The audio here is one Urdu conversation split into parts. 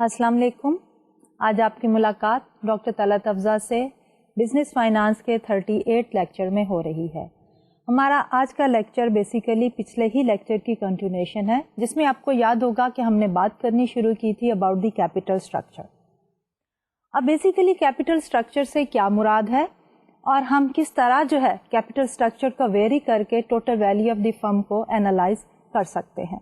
السلام علیکم. آج آپ کی ملاقات ڈاکٹر طلعت افضا سے بزنس فائنانس کے 38 لیکچر میں ہو رہی ہے. ہمارا آج کا لیکچر بیسیکلی پچھلے ہی لیکچر کی کنٹینیوشن ہے، جس میں آپ کو یاد ہوگا کہ ہم نے بات کرنی شروع کی تھی اباؤٹ دی کیپٹل اسٹرکچر. اب بیسیکلی کیپٹل اسٹرکچر سے کیا مراد ہے اور ہم کس طرح جو ہے کیپٹل اسٹرکچر کا ویری کر کے total value of the firm کو اینالائز کر سکتے ہیں.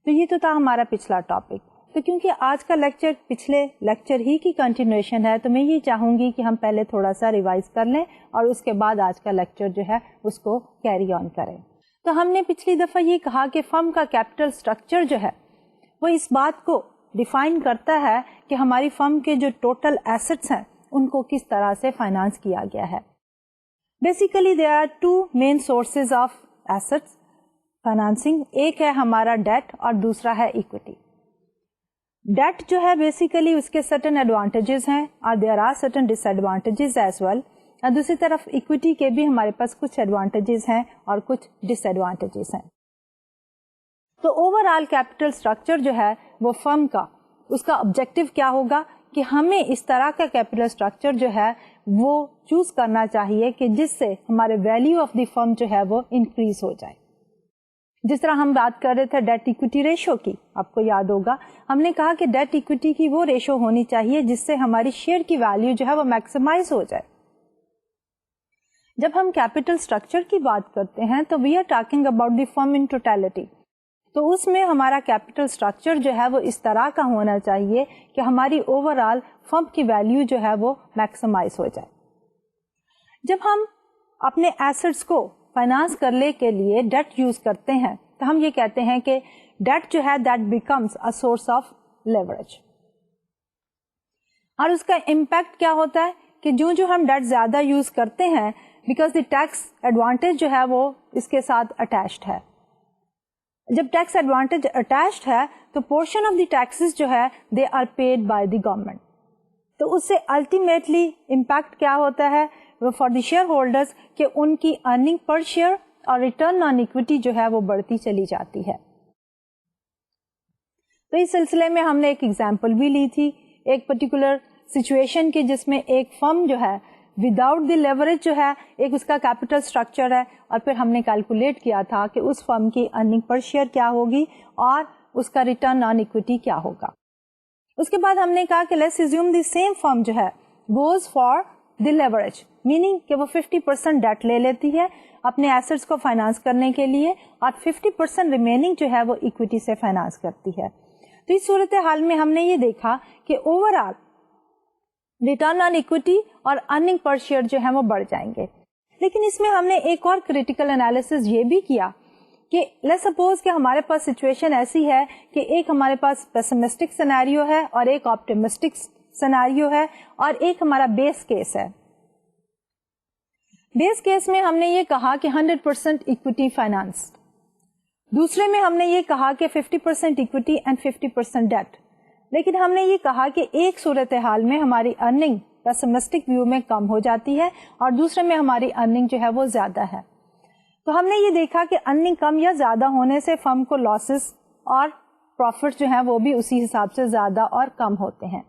تو یہ تو تھا ہمارا پچھلا ٹاپک. تو کیونکہ آج کا لیکچر پچھلے لیکچر ہی کی کنٹینیوشن ہے، تو میں یہ چاہوں گی کہ ہم پہلے تھوڑا سا ریوائز کر لیں اور اس کے بعد آج کا لیکچر جو ہے اس کو کیری آن کریں. تو ہم نے پچھلی دفعہ یہ کہا کہ فرم کا کیپٹل اسٹرکچر جو ہے وہ اس بات کو ڈیفائن کرتا ہے کہ ہماری فرم کے جو ٹوٹل ایسٹس ہیں ان کو کس طرح سے فائنانس کیا گیا ہے. Basically there are two main sources of assets financing. ایک ہے ہمارا ڈیٹ اور دوسرا ہے ایکوٹی. ڈیٹ جو ہے بیسیکلی اس کے سرٹن ایڈوانٹیجز ہیں اور there are certain disadvantages as well. اور دوسری طرف ایکوٹی کے بھی ہمارے پاس کچھ ایڈوانٹیجز ہیں اور کچھ ڈس ایڈوانٹیجز ہیں. تو اوور آل کیپٹل اسٹرکچر جو ہے وہ فرم کا اس کا آبجیکٹو کیا ہوگا کہ ہمیں اس طرح کا کیپٹل اسٹرکچر جو ہے وہ چوز کرنا چاہیے کہ جس سے ہمارے ویلیو آف دی فرم جو ہے وہ انکریز ہو جائے. جس طرح ہم بات کر رہے تھے ڈیٹ ایکوٹی ریشو کی، آپ کو یاد ہوگا ہم نے کہا کہ ڈیٹ ایکوٹی کی وہ ریشو ہونی چاہیے جس سے ہماری شیئر کی ویلیو جو ہے وہ میکسیمائز ہو جائے. جب ہم کیپٹل اسٹرکچر کی بات کرتے ہیں تو we are talking about the firm in totality. تو اس میں ہمارا کیپٹل اسٹرکچر جو ہے وہ اس طرح کا ہونا چاہیے کہ ہماری اوور آل فرم کی ویلیو جو ہے وہ میکسیمائز ہو جائے. جب ہم اپنے ایسٹس کو فائنانس کرنے کے لیے ڈیٹ یوز کرتے ہیں تو ہم یہ کہتے ہیں کہ ڈیٹ جو ہے that becomes a source of leverage. اور اس کا امپیکٹ کیا ہوتا ہے کہ جو ہم ڈیٹ زیادہ یوز کرتے ہیں بیکاز دی ٹیکس ایڈوانٹیج جو ہے وہ اس کے ساتھ اٹیچڈ ہے. جب ٹیکس ایڈوانٹیج اٹیچڈ ہے تو پورشن آف دی ٹیکسز جو ہے they are paid by the government. تو اس سے الٹیمیٹلی امپیکٹ کیا ہوتا ہے فار دی شیئر ہولڈرز کہ ان کی ارننگ پر شیئر اور ریٹرن آن ایکوٹی جو ہے وہ بڑھتی چلی جاتی ہے. تو اس سلسلے میں ہم نے ایک ایگزامپل بھی لی تھی ایک پرٹیکولر سچویشن کی جس میں ایک فرم جو ہے وداؤٹ دی لیوریج جو ہے ایک اس کا کیپٹل اسٹرکچر ہے اور پھر ہم نے کیلکولیٹ کیا تھا کہ اس فرم کی ارننگ پر شیئر کیا ہوگی اور اس کا ریٹرن آن ایکوٹی کیا ہوگا. اس کے بعد ہم نے کہا کہ لیٹس اسیوم دی سیم فرم جو ہے goes for the leverage, meaning کہ وہ 50% ڈیٹ لے لیتی ہے اپنے ایسٹس کو فائنانس کرنے کے لیے اور 50% ریمیننگ جو ہے وہ ایکوٹی سے فائنانس کرتی ہے. تو اس صورتحال میں ہم نے یہ دیکھا کہ over all return on equity اور ارننگ پر شیئر جو ہے وہ بڑھ جائیں گے. لیکن اس میں ہم نے ایک اور کریٹیکل انالیسس یہ بھی کیا کہ لیٹس سپوز کہ ہمارے پاس سچویشن ایسی ہے کہ ایک ہمارے پاس پیسمسٹک سینیریو ہے اور ایک آپٹیمسٹک سینیریو ہے اور ایک ہمارا بیس کیس ہے. بیس کیس میں ہم نے یہ کہا کہ 100% ایکوٹی فائنانس، دوسرے میں ہم نے یہ کہا کہ 50% ایکوٹی اینڈ 50% ڈیٹ. لیکن ہم نے یہ کہا کہ ایک صورتحال میں ہماری ارننگ پیسمسٹک ویو میں کم ہو جاتی ہے اور دوسرے میں ہماری ارننگ جو ہے وہ زیادہ ہے. تو ہم نے یہ دیکھا کہ ارننگ کم یا زیادہ ہونے سے فرم کو لاسز اور پروفٹ جو ہیں وہ بھی اسی حساب سے زیادہ اور کم ہوتے ہیں.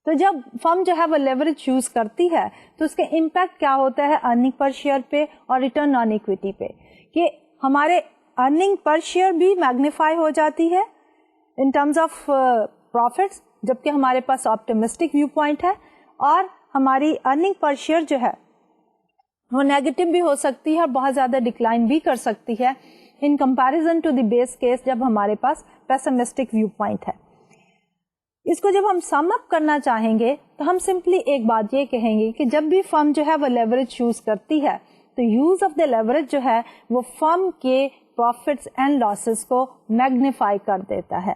تو جب فرم جو ہے وہ لیوریج یوز کرتی ہے تو اس کے امپیکٹ کیا ہوتا ہے ارننگ پر شیئر پہ اور ریٹرن آن ایکوٹی پہ کہ ہمارے ارننگ پر شیئر بھی میگنیفائی ہو جاتی ہے ان ٹرمز آف پروفٹس، جبکہ ہمارے پاس آپٹیمسٹک ویو پوائنٹ ہے اور ہماری ارننگ پر شیئر جو ہے وہ نیگیٹو بھی ہو سکتی ہے اور بہت زیادہ ڈکلائن بھی کر سکتی ہے in comparison to the base case جب ہمارے پاس پیسمسٹک ویو پوائنٹ ہے. اس کو جب ہم سم اپ کرنا چاہیں گے تو ہم سمپلی ایک بات یہ کہیں گے کہ جب بھی فرم جو ہے وہ لیوریج یوز کرتی ہے تو یوز آف دا لیوریج جو ہے وہ فرم کے پروفٹس اینڈ لاسز کو میگنیفائی کر دیتا ہے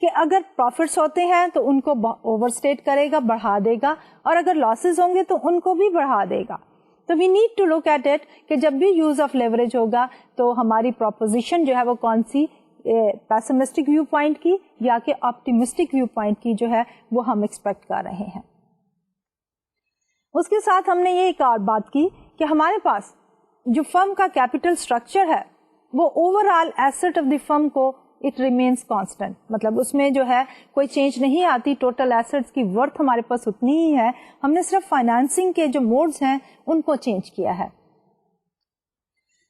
کہ اگر پروفٹس ہوتے ہیں تو ان کو اوور اسٹیٹ کرے گا، بڑھا دے گا، اور اگر لاسز ہوں گے تو ان کو بھی بڑھا دے گا. تو we need to look at it کہ جب بھی یوز آف لیوریج ہوگا تو ہماری پروپوزیشن جو ہے وہ کون سی پیسمسٹک ویو پوائنٹ کی یا کہ آپٹیمسٹک ویو پوائنٹ کی جو ہے وہ ہم ایکسپیکٹ کر رہے ہیں. اس کے ساتھ ہم نے یہ ایک اور بات کی کہ ہمارے پاس جو فرم کا کیپٹل اسٹرکچر ہے وہ overall asset of the firm کو اٹ ریمینس کانسٹنٹ, مطلب اس میں جو ہے کوئی چینج نہیں آتی, ٹوٹل ایسٹس کی ورتھ ہمارے پاس اتنی ہی ہے, ہم نے صرف فائنانسنگ کے جو موڈز ہیں ان کو چینج کیا ہے.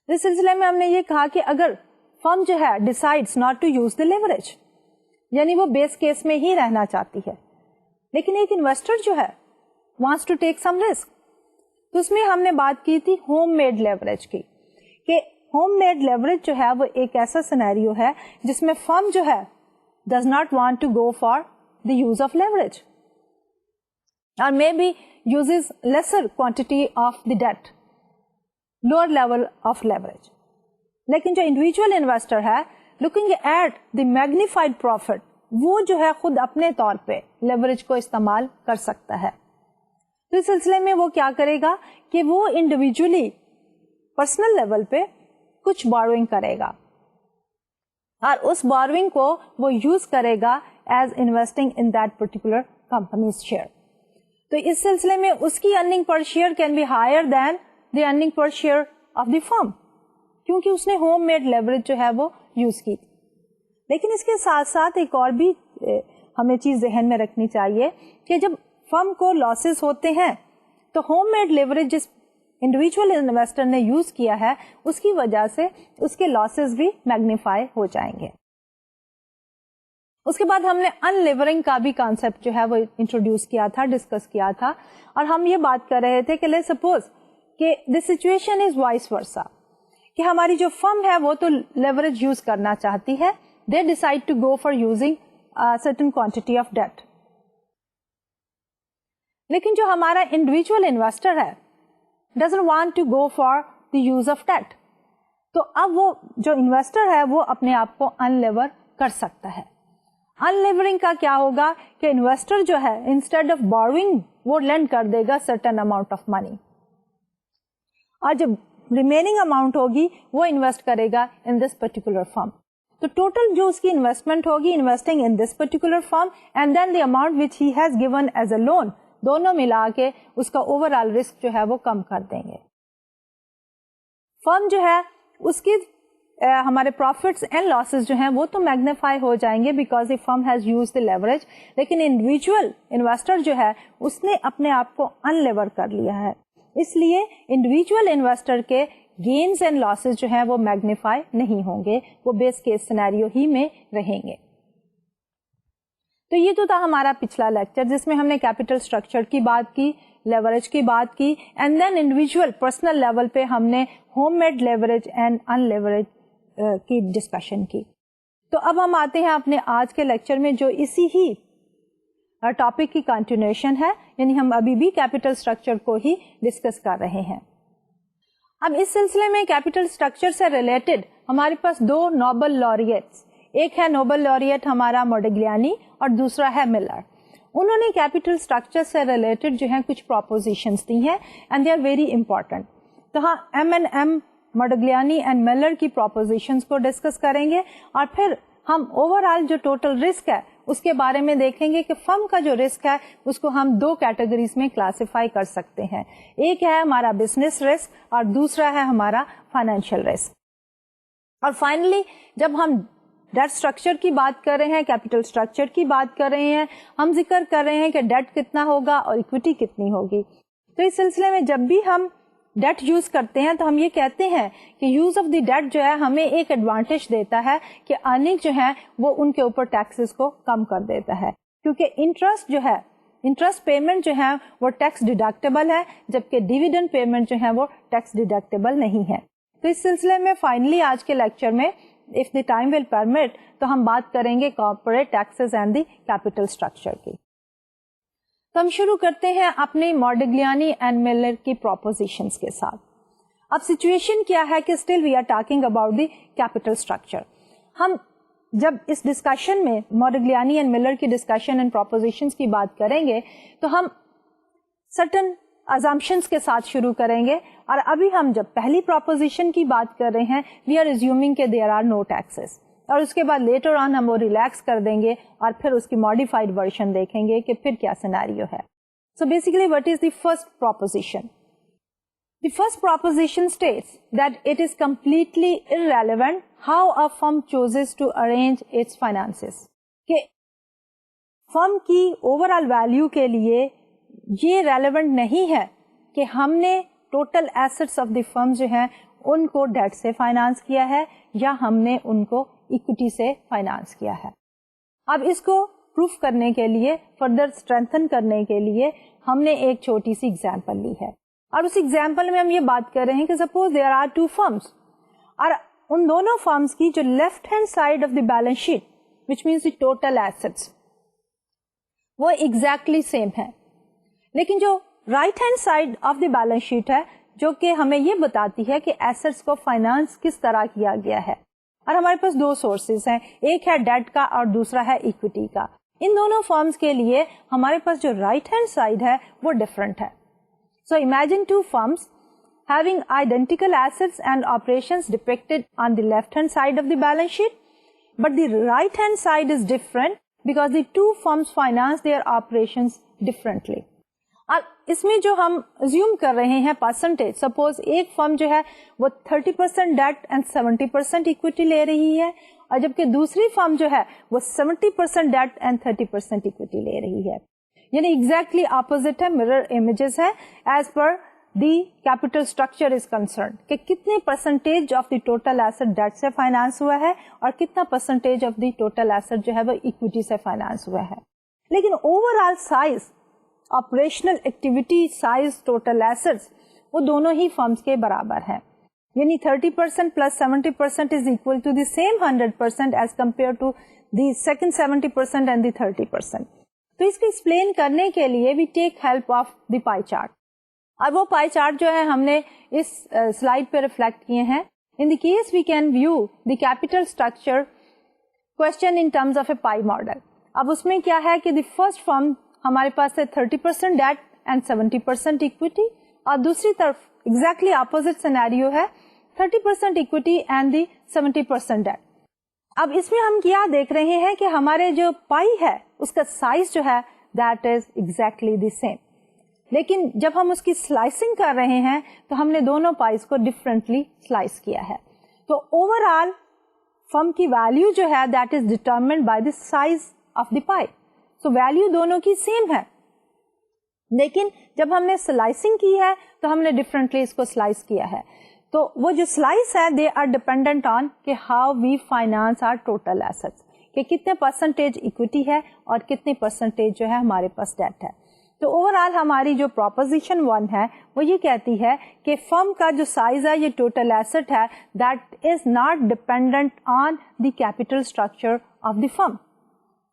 اس سلسلے میں ہم نے یہ کہا کہ اگر فرم جو ہے decides not to use the leverage, یعنی وہ بیس کیس میں ہی رہنا چاہتی ہے, لیکن ایک انویسٹر جو ہے wants to take some risk, تو اس میں ہم نے بات کی تھی ہوم میڈ لیوریج کی, کہ ہوم میڈ لیوریج جو ہے وہ ایک ایسا سینیریو ہے جس میں فرم جو ہے does not want to go for the use of leverage or maybe uses lesser quantity of the debt, lower level of leverage. لیکن جو انڈیویجول انویسٹر ہے looking at the magnified profit, وہ جو ہے خود اپنے طور پہ لیوریج کو استعمال کر سکتا ہے. تو اس سلسلے میں وہ کیا کرے گا کہ وہ انڈیویجولی پرسنل لیول پہ کچھ بوروئنگ کرے گا اور اس بوروئنگ کو وہ یوز کرے گا as investing in that particular companies share. تو اس سلسلے میں اس کی earning per share can be higher than the earning per share of the firm, کیونکہ اس نے ہوم میڈ لیوریج جو ہے وہ یوز کی. لیکن اس کے ساتھ ساتھ ایک اور بھی ہمیں چیز ذہن میں رکھنی چاہیے کہ جب فرم کو لاسز ہوتے ہیں تو ہوم میڈ لیوریج جس انڈیویجول انویسٹر نے یوز کیا ہے اس کی وجہ سے اس کے لاسز بھی میگنیفائی ہو جائیں گے. اس کے بعد ہم نے ان لیورنگ کا بھی کانسیپٹ جو ہے وہ انٹروڈیوس کیا تھا, ڈسکس کیا تھا, اور ہم یہ بات کر رہے تھے کہ لیٹس سپوز کہ the situation is vice versa, کہ ہماری جو فرم ہے وہ تو لیوریج یوز کرنا چاہتی ہے, they decide to go for using certain quantity of debt, لیکن جو ہمارا انڈیویجول انویسٹر ہے doesn't want to go for the use of debt, تو اب وہ جو انویسٹر ہے وہ اپنے آپ کو ان لیور کر سکتا ہے. ان لیورنگ کا کیا ہوگا کہ انویسٹر جو ہے انسٹیڈ آف بوروئنگ وہ لینڈ کر دے گا سرٹن اماؤنٹ آف منی, اور جب ریمیننگ اماؤنٹ ہوگی وہ انویسٹ کرے گا ان دس پرٹیکولر فرم. تو ٹوٹل جو اس کی انویسٹمنٹ ہوگی investing in this particular firm and then the amount which he has given as a loan, دونوں ملا کے اس کا اوور آل رسک جو ہے وہ کم کر دیں گے. فرم جو ہے اس کی ہمارے پروفٹس اینڈ لاسز جو ہیں وہ تو میگنیفائی ہو جائیں گے because the firm has use the leverage, لیکن انڈیویجول انویسٹر جو ہے اس نے اپنے آپ کو ان لیور کر لیا ہے, اس لیے انڈیویجول انویسٹر کے گینز اینڈ لاسز جو ہیں وہ میگنیفائی نہیں ہوں گے, وہ بیس کیس سینیریو ہی میں رہیں گے. تو یہ تو تھا ہمارا پچھلا لیکچر جس میں ہم نے کیپٹل اسٹرکچر کی بات کی, لیوریج کی بات کی, and then individual personal level پہ ہم نے homemade leverage and unleverage کی ڈسکشن کی. تو اب ہم آتے ہیں اپنے آج کے لیکچر میں جو اسی ہی ٹاپک کی کنٹینیوشن ہے, یعنی ہم ابھی بھی کیپٹل اسٹرکچر کو ہی ڈسکس کر رہے ہیں. اب اس سلسلے میں کیپٹل اسٹرکچر سے ریلیٹڈ ہمارے پاس دو نوبل laureates, ایک ہے نوبل laureate ہمارا موڈیگلیانی اور دوسرا ہے ملر. انہوں نے کیپٹل اسٹرکچر سے ریلیٹڈ جو ہے کچھ پروپوزیشنز دی ہیں and they are very important. تو ہاں M&M موڈیگلیانی اینڈ ملر کی پروپوزیشنز کو ڈسکس کریں گے, اور پھر ہم اوور آل جو ٹوٹل رسک ہے اس کے بارے میں دیکھیں گے کہ فرم کا جو رسک ہے اس کو ہم دو کیٹیگریز میں کلاسیفائی کر سکتے ہیں, ایک ہے ہمارا بزنس رسک اور دوسرا ہے ہمارا فائنینشیل رسک. اور فائنلی جب ہم ڈیٹ اسٹرکچر کی بات کر رہے ہیں, کیپٹل اسٹرکچر کی بات کر رہے ہیں, ہم ذکر کر رہے ہیں کہ ڈیٹ کتنا ہوگا اور اکویٹی کتنی ہوگی. تو اس سلسلے میں جب بھی ہم ڈیٹ یوز کرتے ہیں تو ہم یہ کہتے ہیں کہ یوز آف دی ڈیٹ جو ہے ہمیں ایک ایڈوانٹیج دیتا ہے کہ ارننگ جو ہے وہ ان کے اوپر ٹیکسز کو کم کر دیتا ہے, کیونکہ انٹرسٹ جو ہے انٹرسٹ پیمنٹ جو ہے وہ ٹیکس ڈیڈکٹیبل ہے, جبکہ ڈیویڈنڈ پیمنٹ جو ہے وہ ٹیکس ڈیڈکٹیبل نہیں ہے. تو اس سلسلے میں فائنلی آج کے لیکچر میں if the time will permit تو ہم بات کریں گے corporate taxes and the capital structure کی. تو ہم شروع کرتے ہیں اپنی موڈیگلیانی اینڈ ملر کی پروپوزیشنز کے ساتھ. اب سچویشن کیا ہے کہ still we are talking about the capital structure. ہم جب اس ڈسکشن میں موڈیگلیانی اینڈ ملر کی ڈسکشن اینڈ پروپوزیشنز کی بات کریں گے تو ہم سرٹن assumptions کے ساتھ شروع کریں گے, اور ابھی ہم جب پہلی پروپوزیشن کی بات کر رہے ہیں وی آر assuming کہ there are no taxes, اور اس کے بعد لیٹر آن ہم وہ ریلیکس کر دیں گے اور پھر اس کی ماڈیفائڈ ورژن دیکھیں گے کہ پھر کیا سینیریو ہے. So basically what is the first proposition, The first proposition states that it is completely irrelevant how a firm chooses to arrange its finances. کہ فرم کی اوور آل ویلیو کے لیے یہ ریلیونٹ نہیں ہے کہ ہم نے ٹوٹل ایسٹس آف دی فرم جو ہیں ان کو ڈیٹ سے فائنانس کیا ہے یا ہم نے ان کو اکوٹی سے فائنانس کیا ہے. اب اس کو پروف کرنے کے لیے, فردر اسٹرینتھن کرنے کے لیے ہم نے ایک چھوٹی سی ایگزامپل لی ہے, اور اس ایگزامپل میں ہم یہ بات کر رہے ہیں کہ suppose there are two firms, اور ان دونوں فرمس کی جو left hand side of the balance sheet which means the total assets وہ ایگزیکٹلی سیم ہے, لیکن جو right hand side of the balance sheet ہے جو کہ ہمیں یہ بتاتی ہے کہ ایسٹس کو فائنانس کس طرح کیا گیا ہے, اور ہمارے پاس دو سورسز ہیں, ایک ہے ڈیٹ کا اور دوسرا ہے اکوٹی کا. ان دونوں فرمز کے لیے ہمارے پاس جو رائٹ ہینڈ سائڈ ہے وہ ڈفرنٹ ہے. So imagine two firms having identical assets and operations depicted on the left hand side of the balance sheet, but the right hand side is different because the two firms finance their operations differently. اب اس میں جو ہم assume کر رہے ہیں percentage, suppose ایک فرم جو ہے وہ 30% debt and 70% equity لے رہی ہے, اور جبکہ دوسری فرم جو ہے وہ 70% debt and 30% equity لے رہی ہے. یعنی ایگزیکٹلی اپوزٹ ہے, mirror images ہے as per the capital structure is concerned, کہ کتنے percentage of the total asset debt سے فائنانس ہوا ہے اور کتنا percentage of the total asset جو ہے وہ اکوٹی سے فائنانس ہوا ہے. لیکن overall size, operational activity size total assets وہ دونوں ہی فرمز کے برابر ہیں, یعنی 30% plus 70% is equal to the same 100% as compared to the second 70% and the 30%. تو اس کو ایکسپلین کرنے کے لیے we take help of the pie chart, اور وہ پائی چارٹ جو ہے ہم نے اس سلائڈ پہ ریفلیکٹ کیے ہیں. In the case we can view the capital structure question in terms of a pie model. اب اس میں کیا ہے کہ دی فرسٹ فرم ہمارے پاس ہے 30% ڈیٹ اینڈ 70% اکویٹی, اور دوسری طرف ایگزیکٹلی اپوزٹ سینیریو ہے 30% اکویٹی اینڈ دی 70% ڈیٹ. اب اس میں ہم کیا دیکھ رہے ہیں کہ ہمارے جو پائی ہے اس کا سائز جو ہے that is exactly the same, لیکن جب ہم اس کی سلائسنگ کر رہے ہیں تو ہم نے دونوں پائز کو ڈفرینٹلی سلائس کیا ہے. تو اوور آل فرم کی ویلیو جو ہے that is determined by the size of the pi. So value دونوں کی سیم ہے, لیکن جب ہم نے سلائسنگ کی ہے تو ہم نے ڈفرینٹلی اس کو سلائس کیا ہے. تو وہ جو سلائس ہے دے آر ڈیپینڈنٹ آن کہ how we finance our total assets, کہ کتنے پرسنٹیج اکویٹی ہے اور کتنے پرسنٹیج جو ہے ہمارے پاس ڈیٹ ہے. تو اوور آل ہماری جو پروپوزیشن 1 ہے وہ یہ کہتی ہے کہ فرم کا جو سائز ہے یہ ٹوٹل ایسٹ ہے that is not dependent on the capital structure of the firm,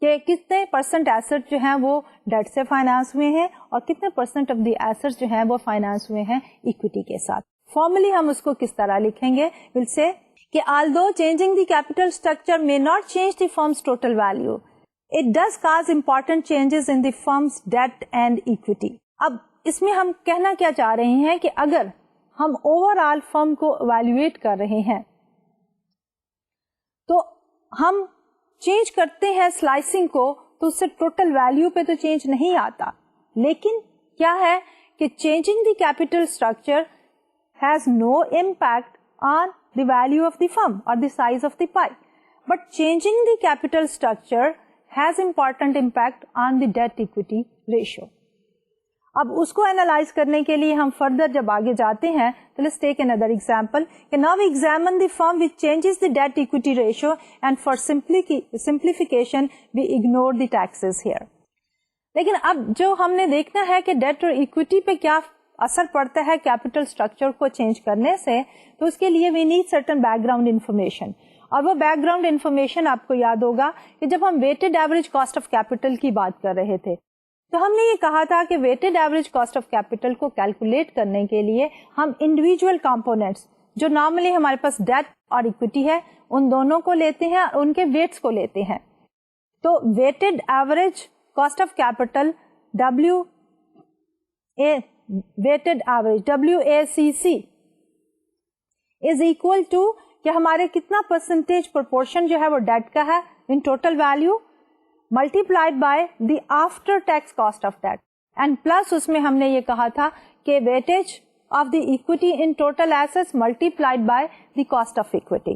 کہ کتنے پرسنٹ ایسٹ جو ہیں وہ ڈیٹ سے فائنانس ہوئے ہیں اور کتنے پرسنٹ آف دی ایسٹ جو ہیں وہ فائنانس ہوئے ہیں اکویٹی کے ساتھ. فارملی ہم اس کو کس طرح لکھیں گے, ول سے کہ although changing the capital structure may not change the firm's total value, it does cause important changes in the firm's debt and equity. اب اس میں ہم کہنا کیا چاہ رہے ہیں کہ اگر ہم اوور آل فرم کو ایویلویٹ کر رہے ہیں تو ہم چینج کرتے ہیں سلائسنگ کو, تو اس سے ٹوٹل ویلیو پہ تو چینج نہیں آتا, لیکن کیا ہے کہ changing the capital structure has no impact on the value of the firm or the size of the pie, but changing the capital structure has important impact on the debt equity ratio. اب اس کو analyze کرنے کے لیے ہم further جب آگے جاتے ہیں تو let's take another example. Now we examine the firm which changes the debt equity ratio, and for simplification we ignore the taxes here. لیکن اب جو ہم نے دیکھنا ہے کہ ڈیٹ اور اکویٹی پہ کیا اثر پڑتا ہے کیپیٹل اسٹرکچر کو چینج کرنے سے, تو اس کے لیے we need certain background information. اور وہ بیک گراؤنڈ انفارمیشن آپ کو یاد ہوگا کہ جب ہم weighted average cost of capital کی بات کر رہے تھے تو ہم نے یہ کہا تھا کہ weighted average cost of capital کو کیلکولیٹ کرنے کے لیے ہم انڈیویجول کمپونیٹس جو نارملی ہمارے پاس ڈیٹ اور اکویٹی ہے ان دونوں کو لیتے ہیں اور ان کے ویٹس کو لیتے ہیں. تو weighted average cost of capital weighted average WACC is equal to کہ ہمارے کتنا پرسنٹیج پرپورشن جو ہے وہ ڈیٹ کا ہے in total value multiplied by the after tax cost of debt, and plus اس میں ہم نے یہ کہا تھا کہ weightage of the equity in total assets multiplied by the cost of equity.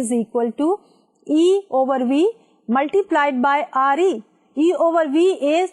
is equal to E over V multiplied by RE. E over V is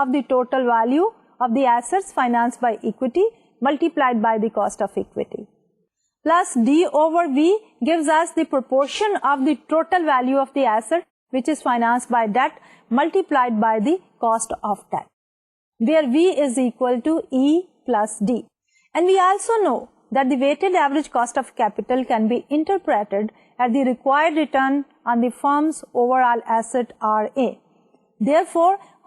of the total value of the assets financed by equity multiplied by the cost of equity. Plus D over V gives us the proportion of the total value of the asset which is financed by debt multiplied by the cost of debt, where V is equal to E plus D. And we also know that the weighted average cost of capital can be interpreted as the required return on the firm's overall asset RA. Therefore,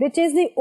which is the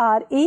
RE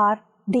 RD.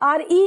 RE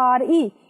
RE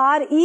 RE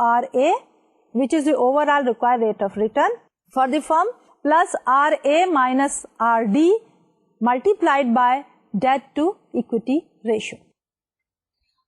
RA which is the overall required rate of return for the firm plus RA minus RD multiplied by debt to equity ratio.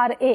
RA.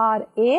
RA,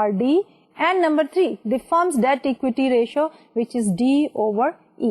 RD, and number 3 the firm's debt equity ratio which is D over E.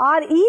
RE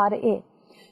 RA.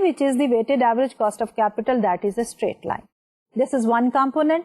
which is the weighted average cost of capital that is a straight line. This is one component.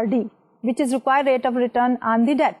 RD which is required rate of return on the debt.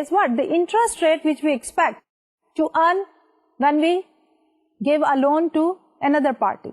is what? The interest rate which we expect to earn when we give a loan to another party.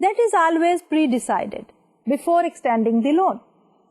That is always pre-decided before extending the loan.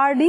RD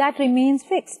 that remains fixed.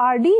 RD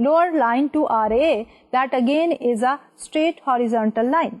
lower line to RA that again is a straight horizontal line,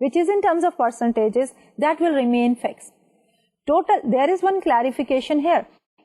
which is in terms of percentages that will remain fixed. Total there is one clarification here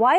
y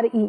RE.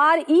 RE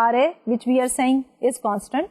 RA which we are saying is constant.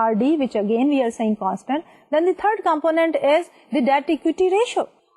RD which again we are saying constant. Then the third component is the debt equity ratio.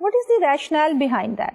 What is the rationale behind that?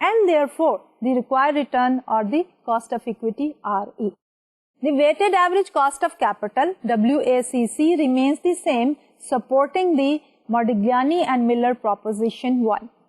and therefore the required return or the cost of equity RE. The weighted average cost of capital WACC remains the same, supporting the Modigliani and Miller proposition 1.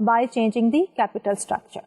by changing the capital structure.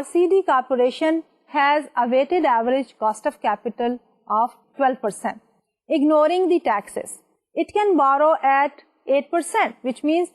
RCD Corporation has a weighted average cost of capital of 12%. Ignoring the taxes, it can borrow at 8%, which means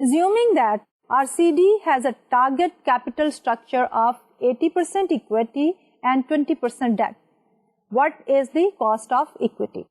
Assuming that RCD has a target capital structure of 80% equity and 20% debt, what is the cost of equity?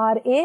RA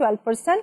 12%.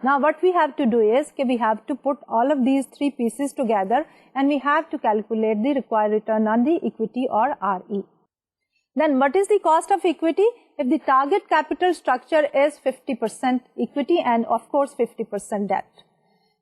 Now what we have to do is we have to put all of these 3 pieces together and we have to calculate the required return on the equity or RE. Then what is the cost of equity? If the target capital structure is 50% equity and of course 50% debt.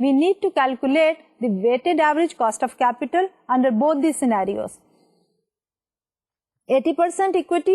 We need to calculate the weighted average cost of capital under both these scenarios. 80% equity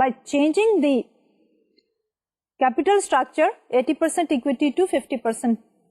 by changing the capital structure 80% equity to 50%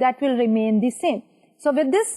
that will remain the same. So with this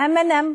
M&M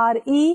RE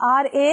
RA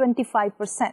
25%.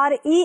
RE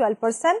12%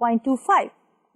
0.25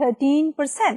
13%.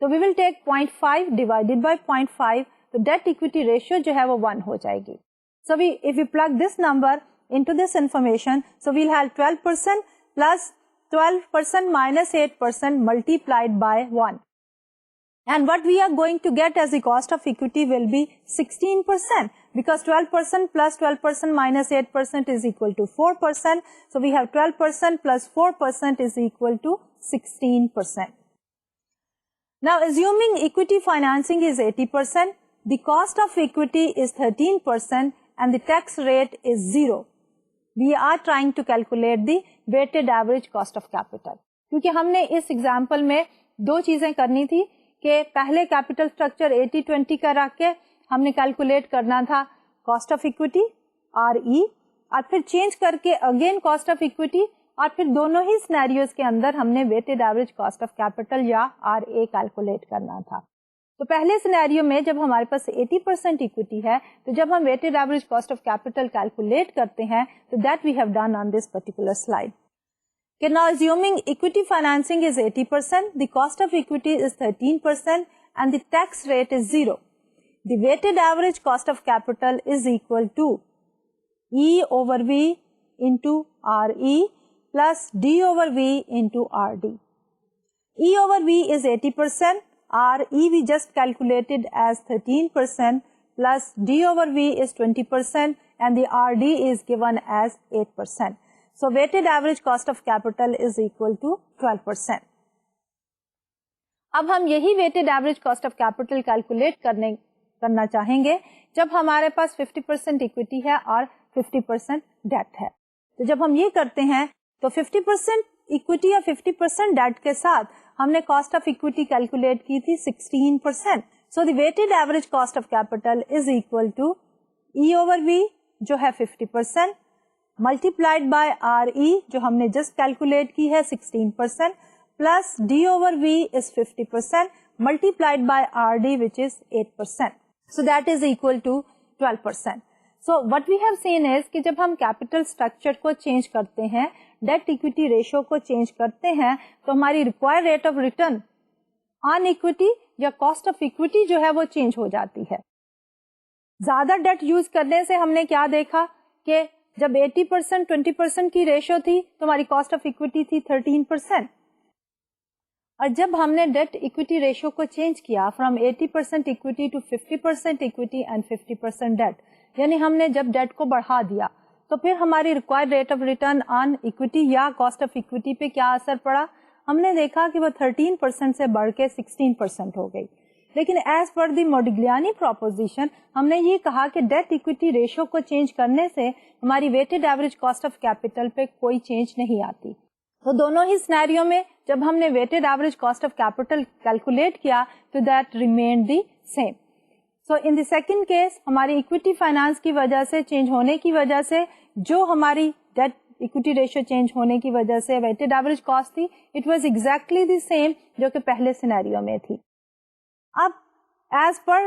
تو وی ول ٹیک 0.5 ڈیوائڈیڈ بائی 0.5, تو ڈیٹ اکویٹی ریشیو جو ہے وہ 1 ہو جائے گی. سو if we plug this number into this information, so we'll have 12% plus 12% minus 8% multiplied by 1. And what we are going to get as the cost of equity will be 16%, because 12% plus 12% minus 8% is equal to 4%. So we have 12% plus 4% is equal to 16%. Now assuming equity financing is 80%, the cost of equity is 13% and the tax rate is 0. We are trying to calculate the weighted average cost of capital. کیونکہ ہم نے اس ایگزامپل میں دو چیزیں کرنی تھی کہ پہلے کیپٹل اسٹرکچر 80-20 کا رکھ کے ہم نے کیلکولیٹ کرنا تھا کاسٹ آف اکویٹی RE, اور پھر چینج کر کے اگین کاسٹ آف اکویٹی, اور پھر دونوں ہی سینیریوز کے اندر ہم نے weighted average cost of capital یا RA کیلکولیٹ کرنا تھا. تو پہلے سینیریو میں جب ہمارے پاس 80% اکویٹی ہے تو جب ہم weighted average cost of capital calculate کرتے ہیں تو that we have done on this particular slide. Okay, now assuming equity financing is 80%, the cost of equity is 13% and the tax rate is 0. The weighted average cost of capital is equal to E over V into RE plus D over V into RD. E over V is 80%, RE we just calculated as 13% plus D over V is 20% and the RD is given as 8%. So weighted average cost of capital is equal to 12%. اب ہم یہی weighted average cost of capital calculate کرنا چاہیں گے جب ہمارے پاس 50% equity ہے اور 50% debt ہے. تو جب ہم یہ کرتے ہیں تو 50% equity اور 50% debt کے ساتھ ہم نے cost of equity calculate کی تھی 16%. So the weighted average cost of capital is equal to E over V جو ہے 50%, multiplied by RE جو ہم نے just calculate کی ہے 16%, plus D over V is 50% multiplied by RD which is 8%. So that is equal to 12%. So what we have seen is کہ جب ہم capital structure کو change کرتے ہیں, debt equity ratio کو change کرتے ہیں, تو ہماری required rate of return on equity یا cost of equity جو ہے وہ change ہو جاتی ہے. زیادہ debt use کرنے سے ہم نے کیا دیکھا کہ جب 80% 20% کی ریشو تھی تو ہماری کاسٹ آف اکویٹی تھی 13%, اور جب ہم نے ڈیٹ اکویٹی ریشو کو چینج کیا from 80% equity to 50% equity and 50% debt, یعنی ہم نے جب ڈیٹ کو بڑھا دیا تو پھر ہماری required rate of return on equity یا کاسٹ آف اکویٹی پہ کیا اثر پڑا. ہم نے دیکھا کہ وہ 13% سے بڑھ کے 16% ہو گئی. لیکن ایز پر دی موڈیگلیانی پروپوزیشن ہم نے یہ کہا کہ ڈیٹ اکویٹی ریشو کو چینج کرنے سے ہماری weighted average cost of capital پہ کوئی چینج نہیں آتی. تو دونوں ہی سینیریو میں جب ہم نے weighted average cost of capital calculate کیا تو that remained the same. So in the second case ہماری اکویٹی فائنانس کی وجہ سے چینج ہونے کی وجہ سے جو ہماری ڈیٹ اکویٹی ریشو چینج ہونے کی وجہ سے ویٹڈ ایوریج کاسٹ تھی, it was exactly the same جو کہ پہلے سینیریو میں تھی. اب as per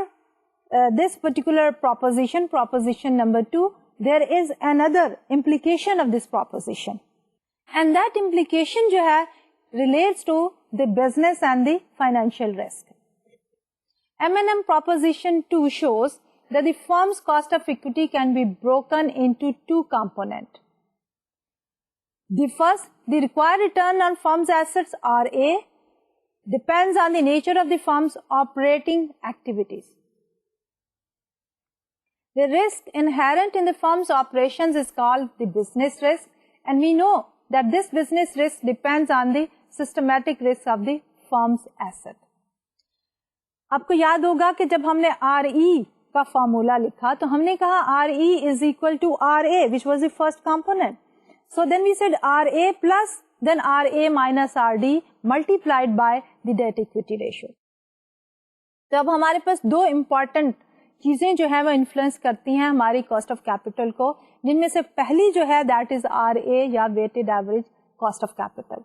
this particular proposition number 2, there is another implication of this proposition, and that implication جو ہے relates to the business and the financial risk. M&M proposition 2 shows that the firm's cost of equity can be broken into two components. The first, the required return on firm's assets RA depends on the nature of the firm's operating activities. The risk inherent in the firm's operations is called the business risk, and we know that this business risk depends on the systematic risk of the firm's asset. آپ کو یاد ہوگا کہ جب ہم نے RE کا فارمولا لکھا تو ہم نے کہا RE is equal to RA, which was the first component. So then we said RA plus then RA minus RD multiplied by the debt equity ratio. تو اب ہمارے پاس دو امپورٹنٹ چیزیں جو ہے وہ انفلوئنس کرتی ہیں ہماری کاسٹ آف کیپٹل کو, جن میں سے پہلی جو ہے دیٹ از RA یا weighted average cost of capital.